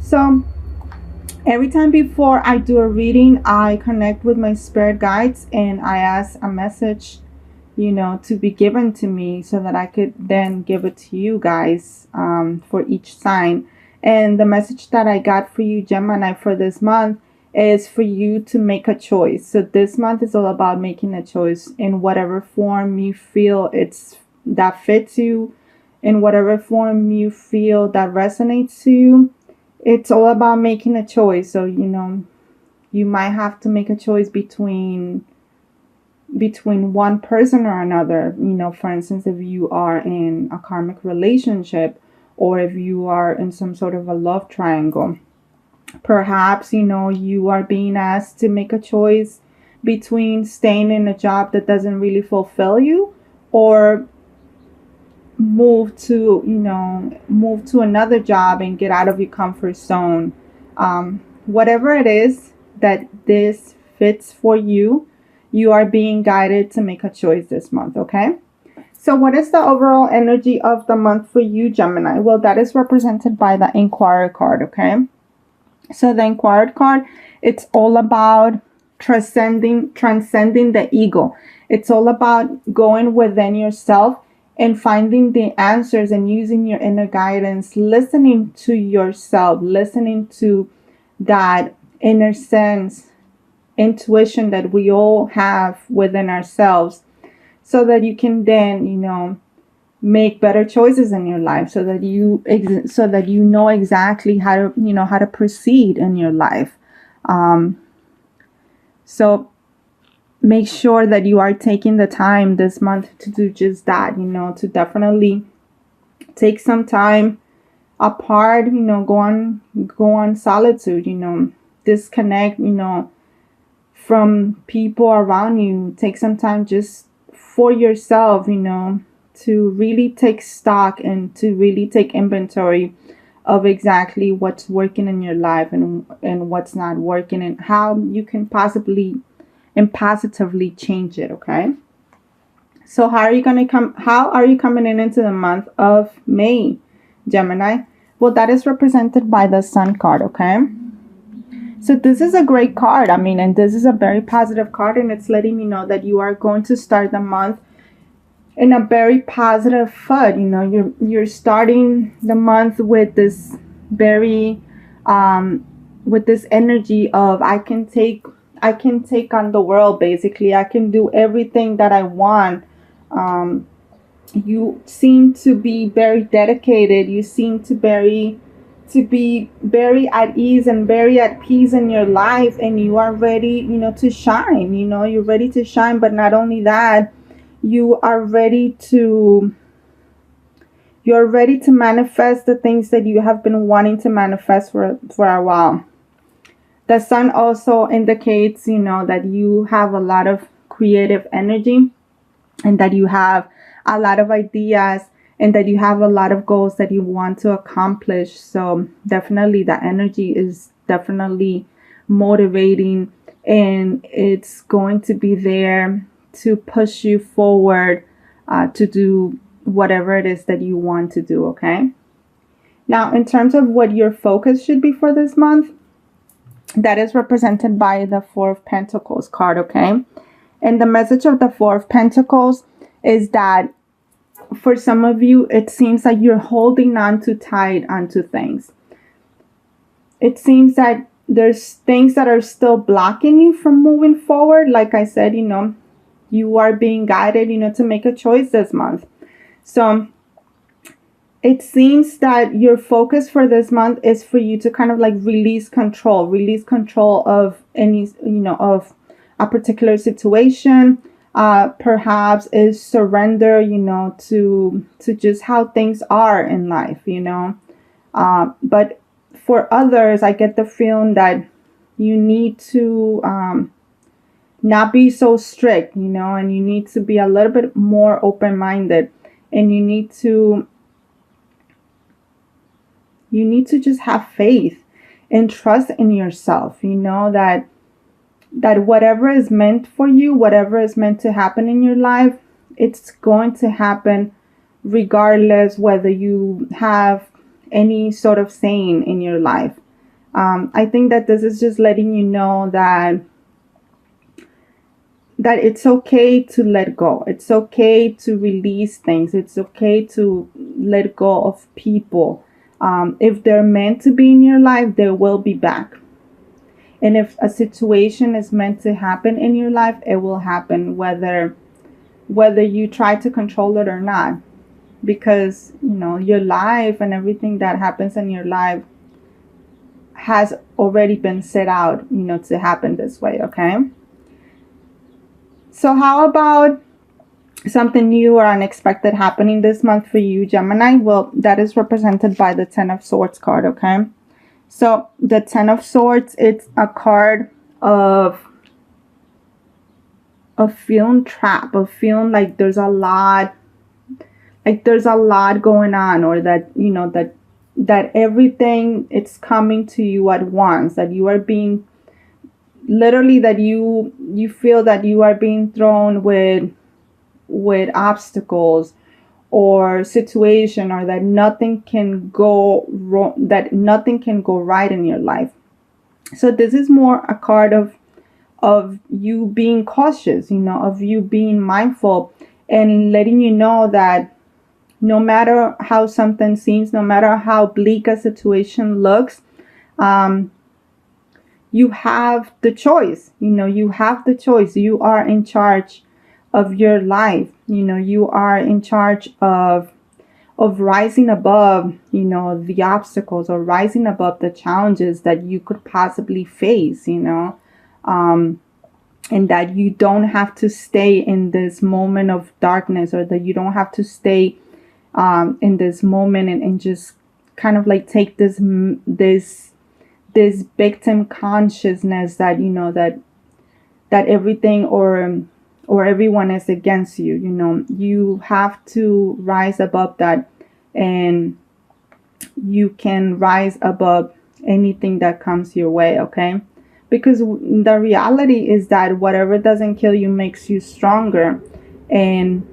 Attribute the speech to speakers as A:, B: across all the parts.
A: So every time before I do a reading, I connect with my spirit guides and I ask a message, to be given to me so that I could then give it to you guys for each sign. And the message that I got for you, Gemini, for this month is for you to make a choice. So this month is all about making a choice in whatever form you feel that fits you, in whatever form you feel that resonates to you. It's all about making a choice. So, you might have to make a choice between one person or another. For instance, if you are in a karmic relationship or if you are in some sort of a love triangle, perhaps you are being asked to make a choice between staying in a job that doesn't really fulfill you or move to another job and get out of your comfort zone. Whatever it is that this fits for you, you are being guided to make a choice this month. Okay, so what is the overall energy of the month for you, Gemini? Well, that is represented by the Inquirer card. Okay, so the Inquirer card, it's all about transcending the ego. It's all about going within yourself and finding the answers and using your inner guidance, listening to yourself, listening to that inner sense, intuition that we all have within ourselves, so that you can then, make better choices in your life, so that you know exactly how to proceed in your life. So make sure that you are taking the time this month to do just that, to definitely take some time apart, go on solitude, disconnect, from people around you. Take some time just for yourself, to really take stock and to really take inventory of exactly what's working in your life and what's not working and how you can possibly and positively change it. Okay, so how are you coming into the month of May, Gemini? Well, that is represented by the Sun card. Okay, so this is a great card. And this is a very positive card, and it's letting me know that you are going to start the month in a very positive foot. You're starting the month with this very with this energy of I can take on the world. Basically, I can do everything that I want. You seem to be very dedicated. You seem to be very at ease and very at peace in your life, and you are ready, to shine. You're ready to shine, but not only that, you're ready to manifest the things that you have been wanting to manifest for a while. The Sun also indicates, that you have a lot of creative energy and that you have a lot of ideas and that you have a lot of goals that you want to accomplish. So definitely the energy is definitely motivating, and it's going to be there to push you forward to do whatever it is that you want to do. Okay. Now, in terms of what your focus should be for this month, that is represented by the Four of Pentacles card. Okay. And the message of the Four of Pentacles is that for some of you, it seems like you're holding on too tight onto things. It seems that there's things that are still blocking you from moving forward. Like I said, you are being guided, to make a choice this month. So it seems that your focus for this month is for you to kind of like release control of any, of a particular situation. Perhaps is surrender, to just how things are in life, but for others, I get the feeling that you need to not be so strict, and you need to be a little bit more open-minded, and you need to just have faith and trust in yourself, that whatever is meant for you, whatever is meant to happen in your life, it's going to happen regardless whether you have any sort of saying in your life. I think that this is just letting you know that it's okay to let go. It's okay to release things. It's okay to let go of people. If they're meant to be in your life, they will be back. And if a situation is meant to happen in your life, it will happen whether you try to control it or not. Because, your life and everything that happens in your life has already been set out, to happen this way, okay? So how about something new or unexpected happening this month for you, Gemini? Well, that is represented by the Ten of Swords card, okay? So the Ten of Swords, it's a card of feeling trapped, of feeling like there's a lot going on, or that, that everything it's coming to you at once, that you are being literally, that you feel that you are being thrown with obstacles or situation, or that nothing can go wrong, that nothing can go right in your life. So this is more a card of you being cautious, of you being mindful, and letting you know that no matter how something seems, no matter how bleak a situation looks, you have the choice. You have the choice. You are in charge of your life. You are in charge of rising above, the obstacles, or rising above the challenges that you could possibly face, and that you don't have to stay in this moment of darkness, or that you don't have to stay in this moment and just kind of like take this victim consciousness that, that everything or everyone is against you. You have to rise above that, and you can rise above anything that comes your way, okay? Because the reality is that whatever doesn't kill you makes you stronger, and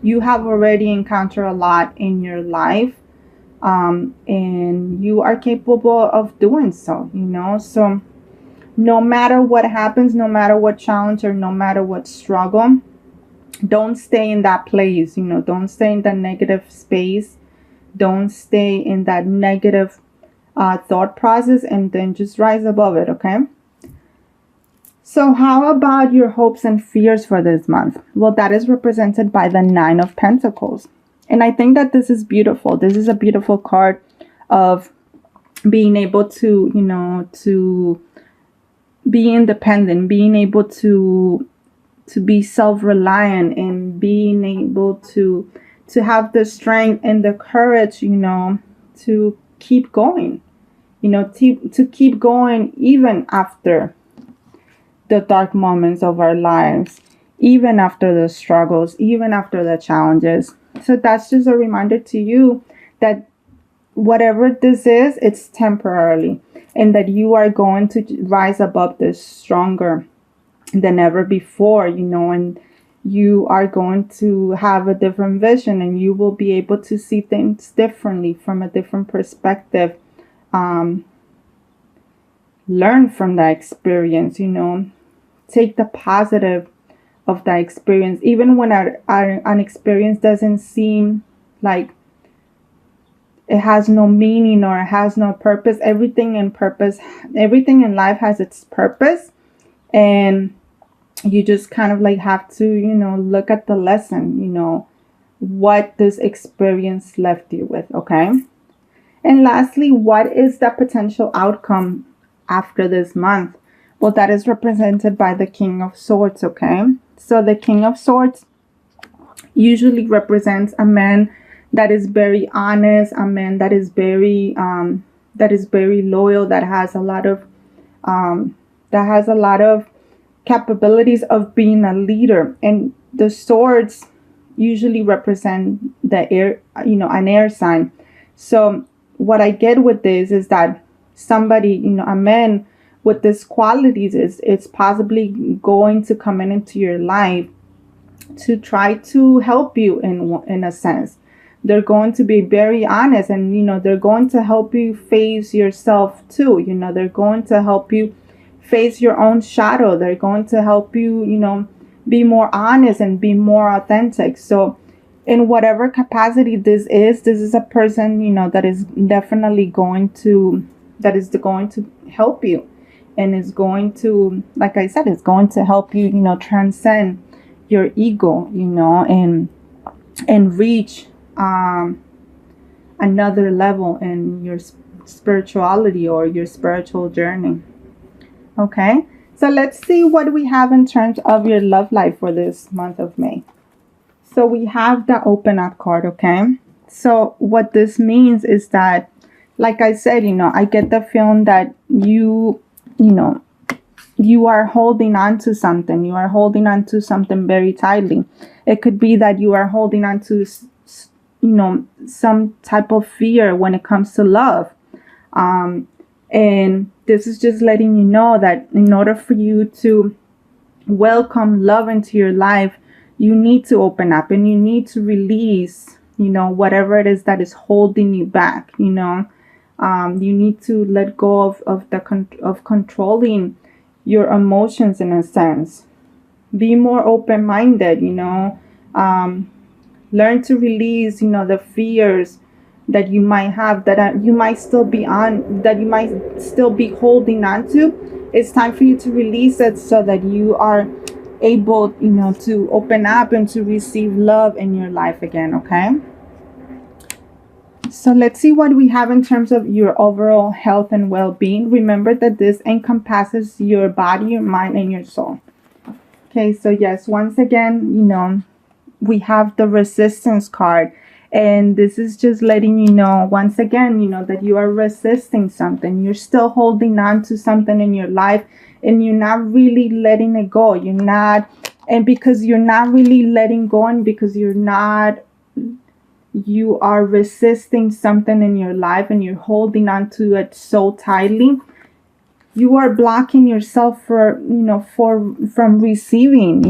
A: you have already encountered a lot in your life, and you are capable of doing so, so no matter what happens, no matter what challenge, or no matter what struggle, don't stay in that place. Don't stay in that negative space. Don't stay in that negative thought process, and then just rise above it, okay? So how about your hopes and fears for this month? Well, that is represented by the Nine of Pentacles. And I think that this is beautiful. This is a beautiful card of being able to, to be independent, being able to be self-reliant, and being able to have the strength and the courage, to keep going, to keep going even after the dark moments of our lives, even after the struggles, even after the challenges. So that's just a reminder to you that whatever this is, it's temporarily, and that you are going to rise above this stronger than ever before, and you are going to have a different vision, and you will be able to see things differently, from a different perspective. Learn from that experience, take the positive of that experience, even when an experience doesn't seem like it has no meaning or it has no purpose. Everything in life has its purpose, and you just kind of like have to, look at the lesson, what this experience left you with, okay? And lastly, what is the potential outcome after this month? Well, that is represented by the King of Swords, okay? So the King of Swords usually represents a man that is very honest, a man that is very loyal, that has a lot of capabilities of being a leader. And the swords usually represent the air, an air sign. So what I get with this is that somebody, a man with these qualities is possibly going to come into your life to try to help you in a sense, they're going to be very honest, and they're going to help you face yourself too. They're going to help you face your own shadow. They're going to help you, be more honest and be more authentic. So in whatever capacity this is a person, that is definitely going to help you, and is going to, like I said, it's going to help you, transcend your ego, and reach another level in your spirituality or your spiritual journey. Okay, so let's see what we have in terms of your love life for this month of May. So we have the open up card. Okay, so what this means is that, like I said, I get the feeling that you are holding on to something. You are holding on to something very tightly. It could be that you are holding on to, some type of fear when it comes to love. And this is just letting you know that in order for you to welcome love into your life, you need to open up, and you need to release, whatever it is that is holding you back. You need to let go of controlling your emotions in a sense. Be more open-minded, learn to release, the fears that you might have, that you might still be holding on to. It's time for you to release it so that you are able, to open up and to receive love in your life again. Okay. So let's see what we have in terms of your overall health and well-being. Remember that this encompasses your body, your mind, and your soul. Okay, so yes, once again, we have the resistance card. And this is just letting you know, once again, that you are resisting something. You're still holding on to something in your life, and you're not really letting it go. And because you're not really letting go, and because you are resisting something in your life, and you're holding on to it so tightly, you are blocking yourself from receiving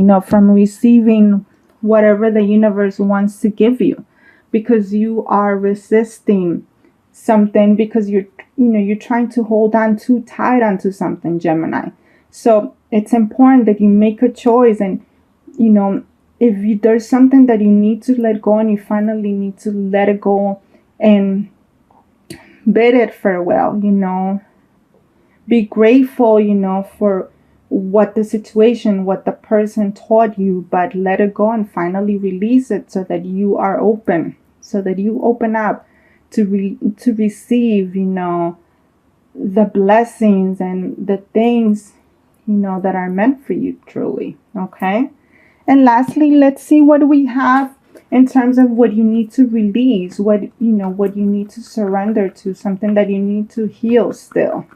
A: whatever the universe wants to give you, because you are resisting something, because you're trying to hold on too tight onto something, Gemini. So it's important that you make a choice, and if there's something that you need to let go, and you finally need to let it go and bid it farewell, be grateful, for what the situation, what the person taught you, but let it go and finally release it, so that you are open, so that you open up to receive, the blessings and the things, that are meant for you truly. Okay. And lastly, let's see what we have in terms of what you need to release, what you need to surrender to, something that you need to heal still.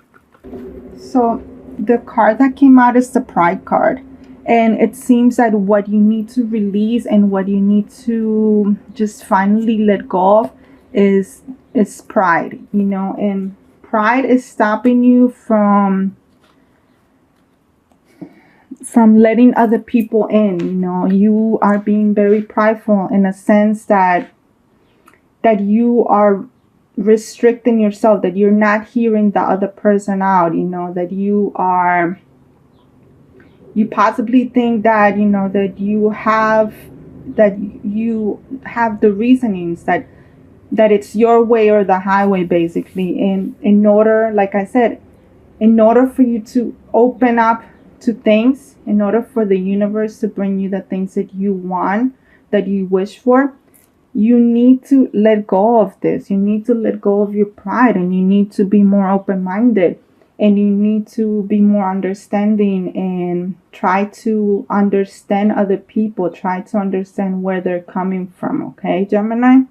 A: So the card that came out is the Pride card. And it seems that what you need to release and what you need to just finally let go of is pride, and pride is stopping you from letting other people in. You are being very prideful in a sense that you are restricting yourself, that you're not hearing the other person out, that you possibly think that, that you have the reasonings that it's your way or the highway, basically. And in order, like I said, in order for you to open up to things, in order for the universe to bring you the things that you want, that you wish for, you need to let go of this. You need to let go of your pride, and you need to be more open-minded, and you need to be more understanding, and try to understand other people, try to understand where they're coming from. Okay, Gemini?